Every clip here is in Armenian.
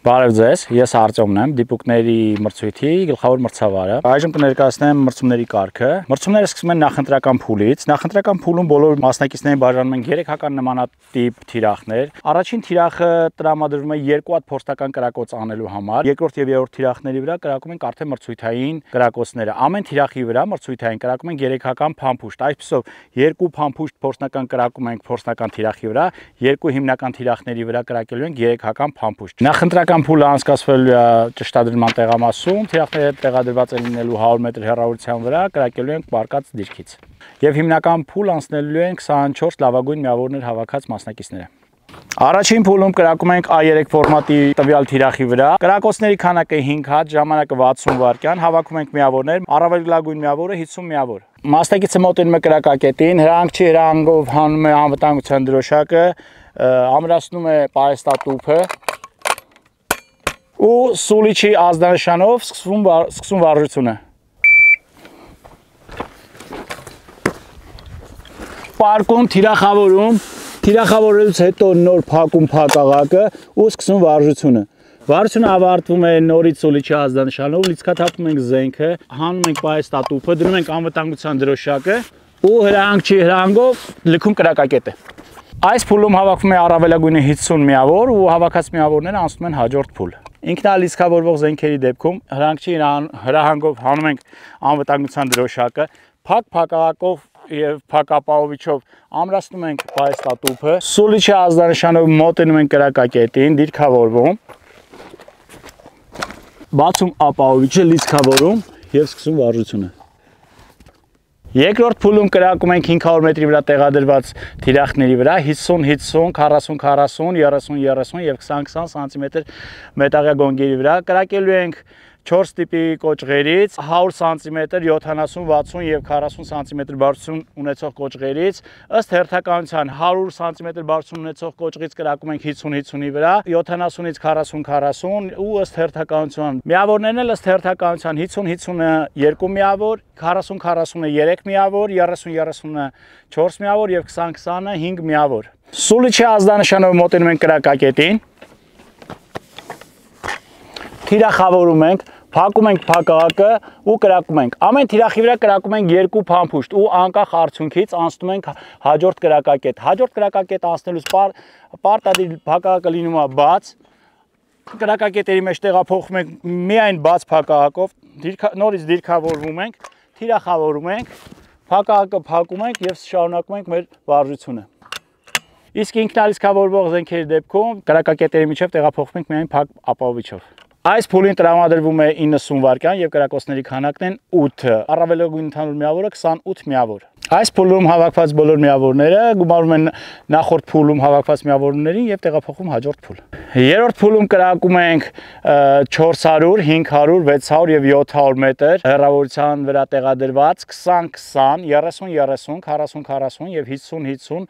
Բարև ձեզ, ես Արտյոմն եմ, դիպուկների մրցույթի գլխավոր մրցավարը։ Այժմ կներկայացնեմ մրցումների կարգը։ Մրցումները սկսվում են նախընտրական փուլից։ Նախընտրական փուլում բոլոր մասնակիցներին բաժանում են 3 հական նմանատիպ թիրախներ։ Առաջին թիրախը տրամադրվում է 2 հատ փորձական կրակոց անելու համար։ Երկրորդ եւ երրորդ թիրախների վրա կրակում ենք արդեն մրցույթային կրակոցները։ Ամեն թիրախի վրա մրցույթային կրակում ենք 3 հական փամփուշտ։ Այսպեսով 2 փամփուշտ փորձնական կրակում ենք փորձնական թիրախի վրա, 2 հիմնական թիրախների վրա կրակելու ենք 3 հական փամփուշտ։ Նախընտրական փուլը անցկացվելու է ճշտադրման տեղամասում, թիրախները տեղադրված են լինելու 100 մետր հեռավորության վրա, կրակելու ենք պարկած դիրքից։ Եվ հիմնական փուլ անցնելու են 24 լավագույն միավորներ հավաքած մասնակիցները։ Առաջին փուլում կրակում ենք A3 ֆորմատի տվյալ թիրախի վրա։ Կրակոցների քանակը 5 հատ, ժամանակը 60 վայրկյան, հավաքում ենք միավորներ, առավել լավագույն միավորը 50 միավոր։ Մասնակիցը մոտենում է կրակակետին, հրանք չի հրանգով հանում է անվտանգության դրոշակը, ամրացնում է պարեստատուփը ու սուլիչի ազդանշանով սկսում վարժությունը։ Պարկում, թիրախավորում, թիրախավորելուց հետո նոր փակում փակաղակը ու սկսում վարժությունը։ Վարժությունը ավարտվում է նորից սուլիչի ազդանշանով, լիցքաթափում ենք զենքը, հանում ենք պարեստատուփը, դնում ենք անվտանգության դրոշակը ու հրանք չի հրանգով լքում կրակակետը։ Այս փուլում հավաքվում է առավելագույնը 50 միավոր ու հավաքած միավորները անցնում են հաջորդ փուլ։ Ինքնալիցքավորվող զենքերի դեպքում հրանքչի հրահանգով հանում ենք անվտանգության դրոշակը, փակ փակաղակով եւ փակապահովիչով ամրացնում ենք պարեստատուփը, սուլիչի ազդանշանով մոտենում ենք կրակակետին, դիրքավորվում, բացում ապահովիչը, լիցքավորում եւ սկսում վարժությունը։ Երկրորդ փուլում կրակում ենք 500 մետրի վրա տեղադրված թիրախների վրա 50-50, 40-40, 30-30 եւ 20-20 սանտիմետր մետաղյա գոնգերի վրա կրակելու ենք 4 տիպի կոճղերից 100 սանտիմետր, 70-60 եւ 40 սանտիմետր բարձրություն ունեցող կոճղերից, ըստ հերթականության 100 սանտիմետր բարձրություն ունեցող կոճղից կրակում ենք 50-50-ի վրա, 70-ից 40-40 ու ըստ հերթականության միավորներն էլ ըստ հերթականության 50-50-ը 2 միավոր, 40-40-ը 3 միավոր, 30-30-ը 4 միավոր եւ 20-20-ը 5 միավոր։ Սուլիչի ազդանշանով մոտենում ենք կրակակետին, թիրախավորում ենք, փակում ենք փակաղակը ու կրակում ենք։ Ամեն թիրախի վրա կրակում ենք 2 փամփուշտ ու անկախ արդյունքից անցնում ենք հաջորդ կրակակետ։ Հաջորդ կրակակետ անցնելուց պարտադիր փակաղակը լինում է բաց։ Կրակակետերի մեջ տեղափոխվում ենք միայն բաց փակաղակով, նորից դիրքավորվում ենք, թիրախավորում ենք, փակաղակը փակում ենք եւ շարունակում ենք մեր վարժությունը։ Իսկ ինքնալիցքավորվող զենքերի դեպքում կրակակետերի միջև տեղափոխվում ենք միայն փակ ապահովիչով։ Այս փուլին տրամադրվում է 90 վայրկյան եւ կրակոցների քանակն են 8, առավելագույն ընդհանուր միավորը 28 միավոր։ Այս փուլում հավաքված բոլոր միավորները գումարվում են նախորդ փուլում հավաքված միավորներին եւ տեղափոխվում հաջորդ փուլ։ Երրորդ փուլում կրակում ենք 400, 500, 600 եւ 700 մետր հեռավորության վրա տեղադրված 20-20, 30-30, 40-40 եւ 50-50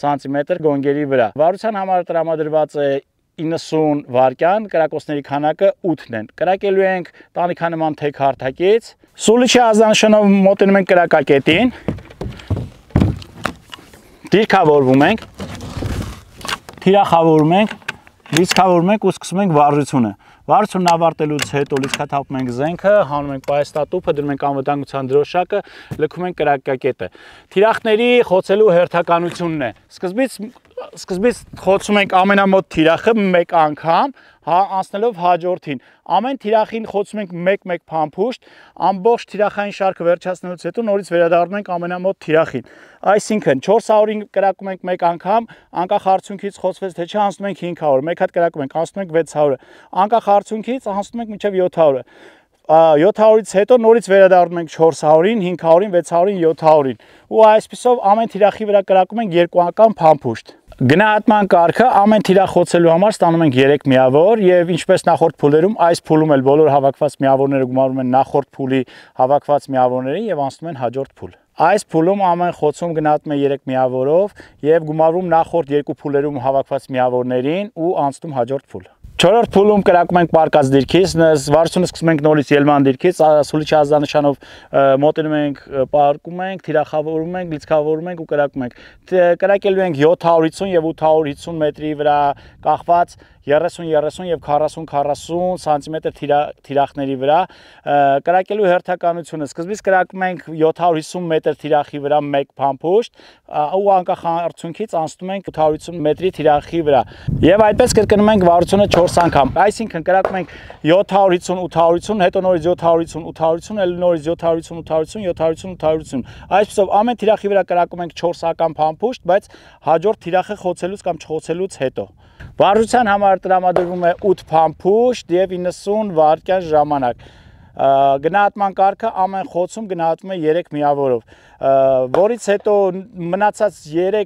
սանտիմետր գոնգերի վրա։ Վարության համար տրամադրված է 90 վայրկյան, կրակոցների քանակը 8-ն են։ Կրակելու ենք տանիքանման թեք հարթակից։ Սուլիչի ազդանշանով մոտենում ենք կրակակետին։ Դիրքավորվում ենք, թիրախավորում ենք, լիցքավորում ենք ու սկսում ենք վարժությունը։ Վարժությունն ավարտելուց հետո լիցքաթափում ենք զենքը, հանում ենք պարեստատուփը, դնում ենք անվտանգության դրոշակը, լքում ենք կրակակետը։ Թիրախների խոցելու հերթականությունն է։ Սկզբից խոցում ենք ամենամոտ թիրախը 1 անգամ, անցնելով հաջորդին։ Ամեն թիրախին խոցում ենք 1-1 փամփուշտ, ամբողջ թիրախային շարքը վերջացնելուց հետո նորից վերադառնում ենք ամենամոտ թիրախին։ Այսինքն 400-ին կրակում ենք 1 անգամ, անկախ արդյունքից խոցվեց թե չէ, անցնում ենք 500, 1 հատ կրակում ենք, անցնում ենք 600, անկախ արդյունքից անցնում ենք մինչև 700-ը։ 700-ից հետո նորից վերադառնում ենք 400-ին, 500-ին, 600-ին, 700-ին։ Ու այսպեսով ամեն թիրախի վրա կրակում ենք 2 անգամ փամփուշտ։ Գնահատման կարգը ամեն թիրախ խոցելու համար ստանում ենք 3 միավոր եւ ինչպես նախորդ փուլերում, այս փուլում էլ բոլոր հավաքված միավորները գումարվում են նախորդ փուլի հավաքված միավորներին եւ անցնում են հաջորդ փուլ։ Այս փուլում ամեն խոցում գնահատվում է 3 միավորով եւ գումարվում նախորդ 2 փուլերում հավաքված միավորներին ու անցնում հաջորդ փուլ։ Չորրորդ փուլում կրակում ենք պարկած դիրքից, վարժությունը սկսում ենք նորից ելման դիրքից, սուլիչի ազդանշանով մոտենում ենք, պարկում ենք, թիրախավորում ենք, լիցքավորում ենք ու կրակում ենք։ Կրակելու ենք 750 եւ 850 մետրի վրա կախված 30, 30 եւ 40 սանտիմետր թիրախների վրա կրակելու հերթականությունը սկզբից կրակում ենք 750 մետր թիրախի վրա մեկ փամփուշտ ու անկախ արդյունքից անցնում ենք 850 մետրի թիրախի վրա եւ այդպես կրկնում ենք վարությունը 4 անգամ այսինքն կրակում ենք 750 850 հետո նորից 750 850 էլ նորից 750 850 750 850 այսպեսով ամեն թիրախի վրա կրակում ենք 4 անգամ փամփուշտ բայց հաջորդ թիրախը խոցելուց կամ չխոցելուց հետո վարժության համար տրամադրվում է 8 փամփուշտ եւ 90 վայրկյան ժամանակ գնահատման կարգը ամեն խոցում գնահատվում է 3 միավորով որից հետո մնացած 3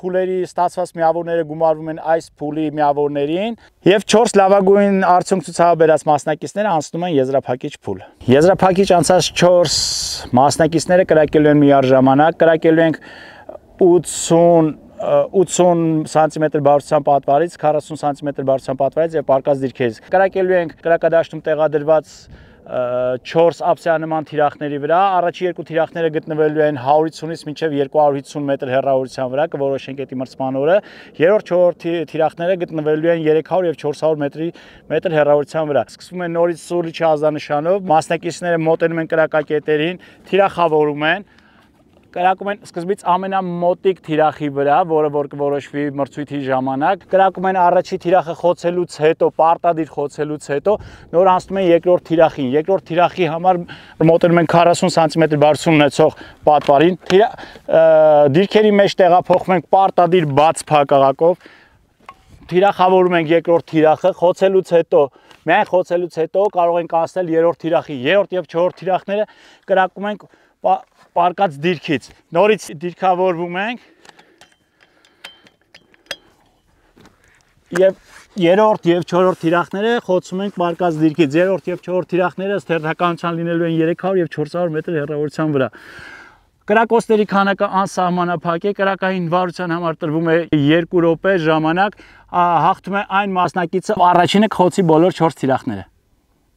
փուլերի ստացված միավորները գումարվում են այս փուլի միավորներին եւ 4 լավագույն արդյունք ցուցաբերած մասնակիցները անցնում են եզրափակիչ փուլ եզրափակիչ անցած 4 մասնակիցները կրակելու են միառժամանակ կրակելու են 80 սանտիմետր բարձրության պատվարից 40 սանտիմետր բարձրության պատվարից եւ պարկած դիրքերից կրակելու ենք կրակադաշտում տեղադրված 4 ափսեանման թիրախների վրա առաջի երկու թիրախները գտնվելու են 150-ից մինչև 250 մետր հեռավորության վրա կորոշենք էդի մրցման օրը երրորդ 4 թիրախները գտնվելու են 300 եւ 400 մետր հեռավորության վրա սկսվում է նորից սուրիչի ազդանշանով մասնակիցները մոտենում են կրակակետերին թիրախավորում են կրակում են սկզբից ամենամոտիկ թիրախի վրա, որը որ կորոշվի մրցույթի ժամանակ, կրակում են առաջի թիրախը խոցելուց հետո, պարտադիր խոցելուց հետո, նոր անցնում են երկրորդ թիրախին։ Երկրորդ թիրախի համար մոտենում են 40 սանտիմետր բարձրություն ունեցող պատվարին։ Դիրքերի մեջ տեղափոխվում ենք պարտադիր բաց փակաղակով։ Թիրախավորում ենք երկրորդ թիրախը, խոցելուց հետո, միայն խոցելուց հետո կարող ենք անցնել երրորդ թիրախի։ Երրորդ եւ չորրորդ թիրախները կրակում ենք պարկած դիրքից նորից դիրքավորվում ենք եւ երրորդ եւ չորրորդ թիրախները խոցում ենք պարկած դիրքից երրորդ եւ չորրորդ թիրախները ըստ հերթականության լինելու են 300 եւ 400 մետր հեռավորության վրա կրակոցների քանակը անսահմանափակ է կրակային վարության համար տրվում է 2 րոպե ժամանակ հաղթում է այն մասնակիցը առաջինը կխոցի բոլոր 4 թիրախները